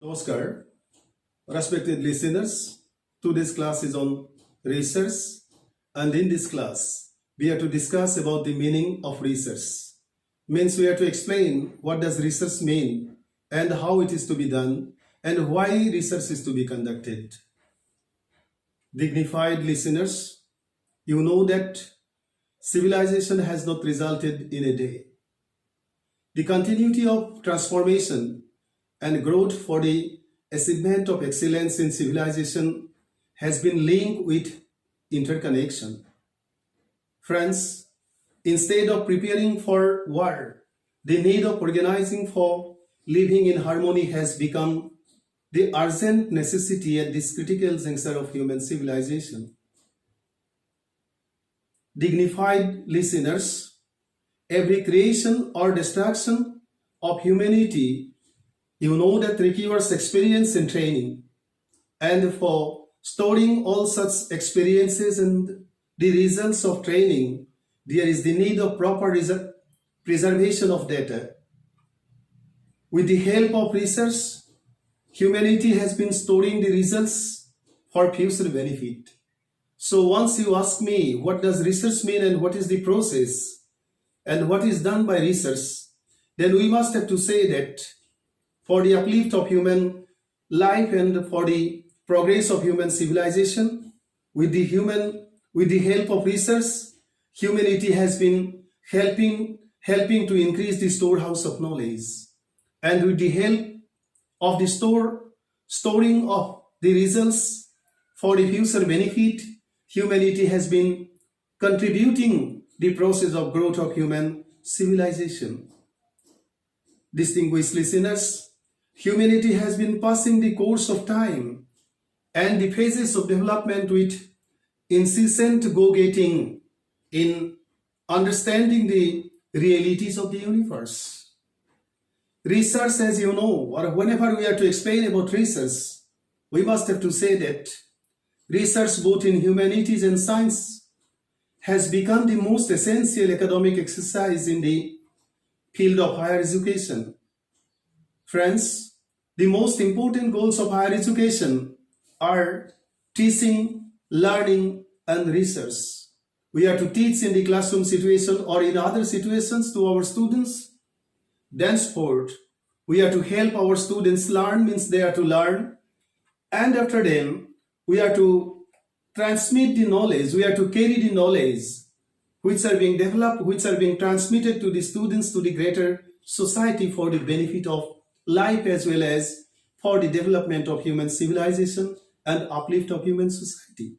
Namaskar, respected listeners. Today's class is on research, and in this class, we are to discuss about the meaning of research. Means we are to explain what does research mean and how it is to be done and why research is to be conducted. Dignified listeners, you know that civilization has not resulted in a day. The continuity of transformation and growth for the achievement of excellence in civilization has been linked with interconnection. Friends, instead of preparing for war, the need of organizing for living in harmony has become the urgent necessity at this critical juncture of human civilization. Dignified listeners, every creation or destruction of humanity you know that requires experience and training. And for storing all such experiences and the results of training, there is the need of proper preservation of data. With the help of research, humanity has been storing the results for future benefit. So once you ask me what does research mean and what is the process and what is done by research, then we must have to say that for the uplift of human life and for the progress of human civilization, with the help of research, humanity has been helping to increase the storehouse of knowledge. And with the help of the storing of the results for the future benefit, humanity has been contributing the process of growth of human civilization. Distinguished listeners, humanity has been passing the course of time and the phases of development with incessant go-getting in understanding the realities of the universe. Research, as you know, or whenever we are to explain about research, we must have to say that research both in humanities and science has become the most essential academic exercise in the field of higher education. Friends, the most important goals of higher education are teaching, learning, and research. We are to teach in the classroom situation or in other situations to our students. Thenceforth, we are to help our students learn, means they are to learn. And after them, we are to transmit the knowledge, we are to carry the knowledge which are being developed, which are being transmitted to the students to the greater society for the benefit of life as well as for the development of human civilization and uplift of human society.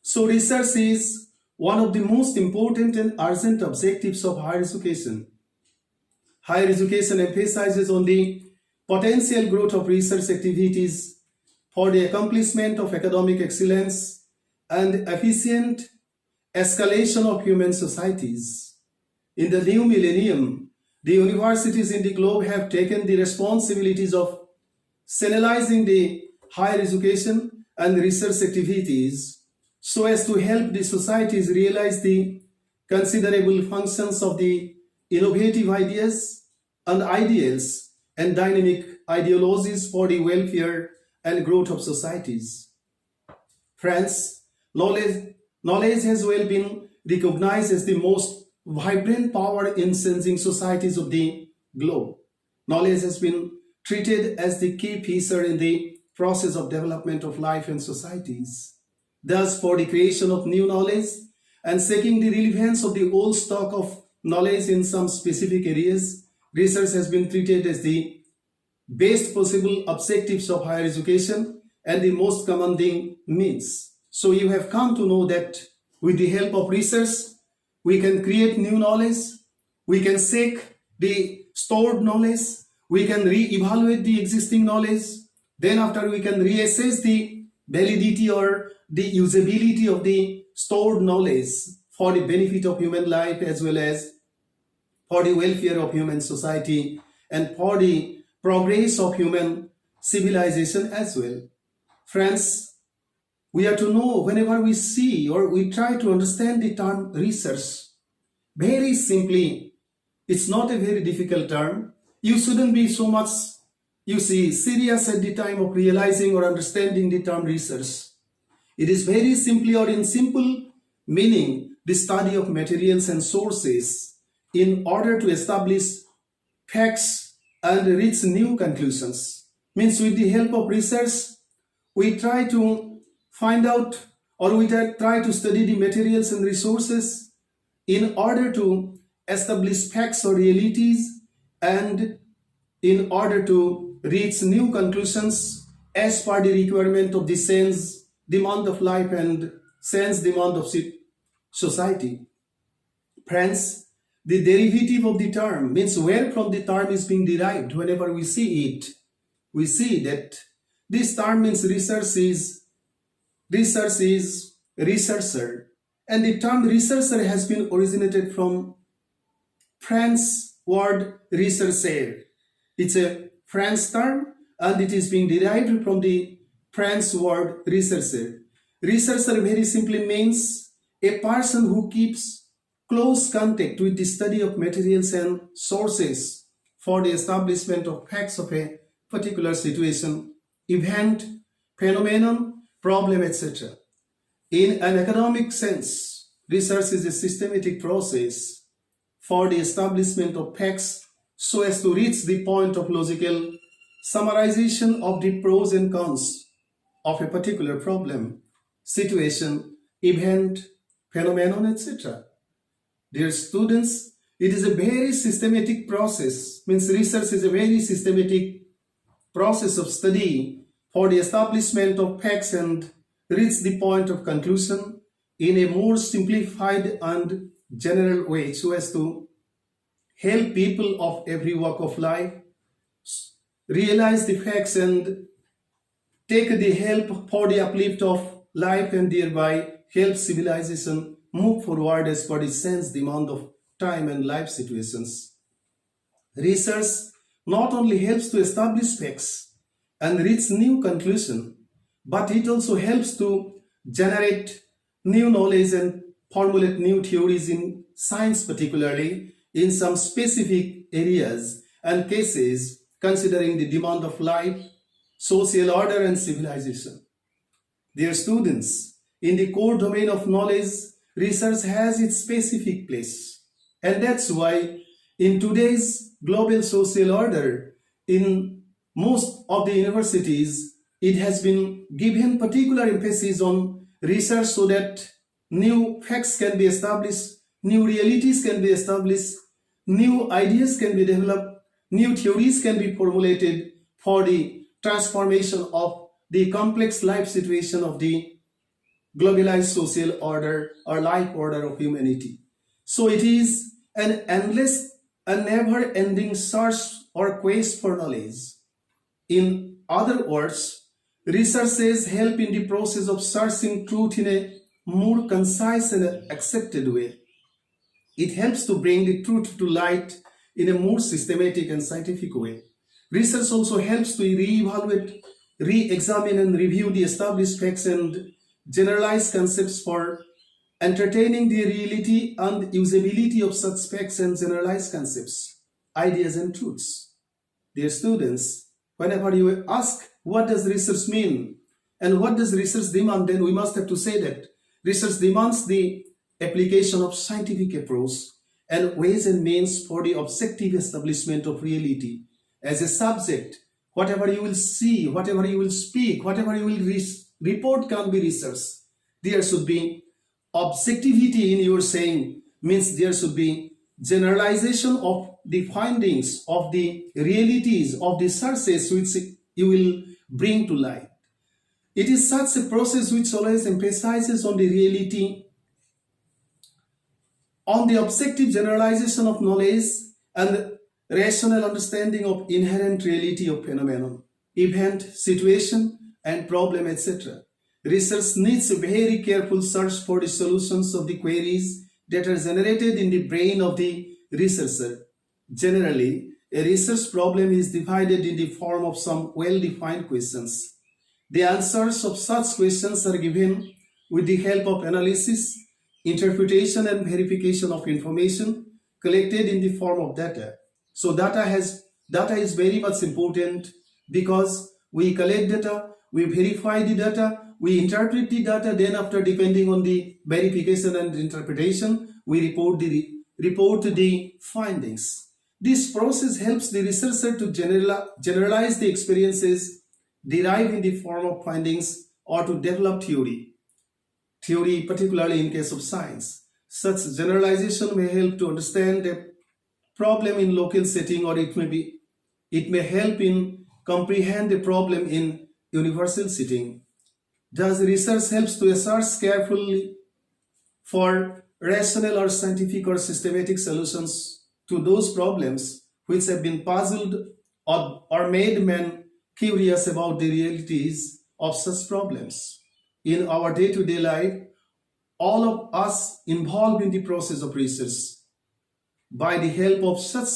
So research is one of the most important and urgent objectives of higher education. Higher education emphasizes on the potential growth of research activities for the accomplishment of academic excellence and efficient escalation of human societies. In the new millennium, the universities in the globe have taken the responsibilities of channelizing the higher education and research activities so as to help the societies realize the considerable functions of the innovative ideas and ideals and dynamic ideologies for the welfare and growth of societies. Friends, knowledge has well been recognized as the most vibrant power in changing societies of the globe. Knowledge has been treated as the key feature in the process of development of life and societies. Thus, for the creation of new knowledge and seeking the relevance of the old stock of knowledge in some specific areas, research has been treated as the best possible objectives of higher education and the most commanding means. So you have come to know that with the help of research, we can create new knowledge, we can seek the stored knowledge, we can re-evaluate the existing knowledge, then after we can reassess the validity or the usability of the stored knowledge for the benefit of human life as well as for the welfare of human society and for the progress of human civilization as well. Friends, we are to know whenever we see or we try to understand the term research, very simply, it's not a very difficult term. You shouldn't be so much you see, serious at the time of realizing or understanding the term research. It is very simply or in simple meaning the study of materials and sources in order to establish facts and reach new conclusions. Means with the help of research, we try to find out or we try to study the materials and resources in order to establish facts or realities and in order to reach new conclusions as per the requirement of the sense demand of life and sense demand of society. Friends, the derivative of the term means where from the term is being derived. Whenever we see it, we see that this term means research is researcher, and the term researcher has been originated from French word rechercher. It's a French term and it is being derived from the French word researcher. Researcher very simply means a person who keeps close contact with the study of materials and sources for the establishment of facts of a particular situation, event, phenomenon, problem, etc. In an academic sense, research is a systematic process for the establishment of facts so as to reach the point of logical summarization of the pros and cons of a particular problem, situation, event, phenomenon, etc. Dear students, it is a very systematic process, means research is a very systematic process of study for the establishment of facts and reach the point of conclusion in a more simplified and general way so as to help people of every walk of life realize the facts and take the help for the uplift of life and thereby help civilization move forward as per the sense demand of time and life situations. Research not only helps to establish facts and reach new conclusion, but it also helps to generate new knowledge and formulate new theories in science, particularly in some specific areas and cases considering the demand of life, social order and civilization. Dear students, in the core domain of knowledge, research has its specific place. And that's why in today's global social order, in most of the universities, it has been given particular emphasis on research so that new facts can be established, new realities can be established, new ideas can be developed, new theories can be formulated for the transformation of the complex life situation of the globalized social order or life order of humanity. So it is an endless and never-ending search or quest for knowledge. In other words, researchers help in the process of searching truth in a more concise and accepted way. It helps to bring the truth to light in a more systematic and scientific way. Research also helps to re-evaluate, re-examine and review the established facts and generalized concepts for entertaining the reality and usability of such facts and generalized concepts, ideas and truths. Dear students, whenever you ask what does research mean and what does research demand, then we must have to say that research demands the application of scientific approach and ways and means for the objective establishment of reality. As a subject, whatever you will see, whatever you will speak, whatever you will report can be research. There should be objectivity in your saying, means there should be generalization of the findings, of the realities, of the sources which you will bring to light. It is such a process which always emphasizes on the reality, on the objective generalization of knowledge and rational understanding of inherent reality of phenomenon, event, situation and problem, etc. Research needs a very careful search for the solutions of the queries that are generated in the brain of the researcher. Generally, a research problem is divided in the form of some well-defined questions. The answers of such questions are given with the help of analysis, interpretation and verification of information collected in the form of data. So data is very much important because we collect data, we verify the data, we interpret the data, then after depending on the verification and interpretation, we report the findings. This process helps the researcher to generalize the experiences derived in the form of findings or to develop theory, particularly in case of science. Such generalization may help to understand a problem in local setting, or it may help in comprehend a problem in universal setting. Thus, research helps to assess carefully for rational or scientific or systematic solutions to those problems which have been puzzled or made men curious about the realities of such problems. In our day-to-day life, all of us involved in the process of research. By the help of such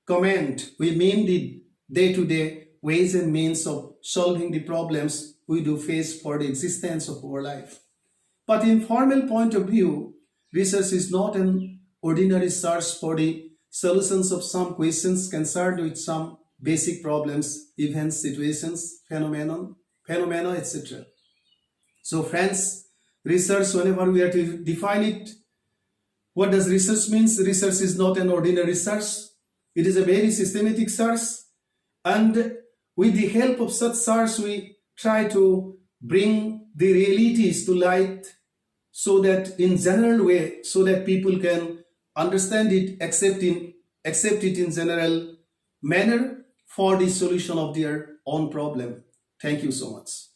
comment, we mean the day-to-day ways and means of solving the problems we do face for the existence of our life. But in formal point of view, research is not an ordinary search for the solutions of some questions concerned with some basic problems, events, situations, phenomena, etc. So friends, research, whenever we are to define it, what does research means? Research is not an ordinary search. It is a very systematic search, and with the help of such search, we try to bring the realities to light, so that in general way, so that people can understand it, accept it in general manner for the solution of their own problem. Thank you so much.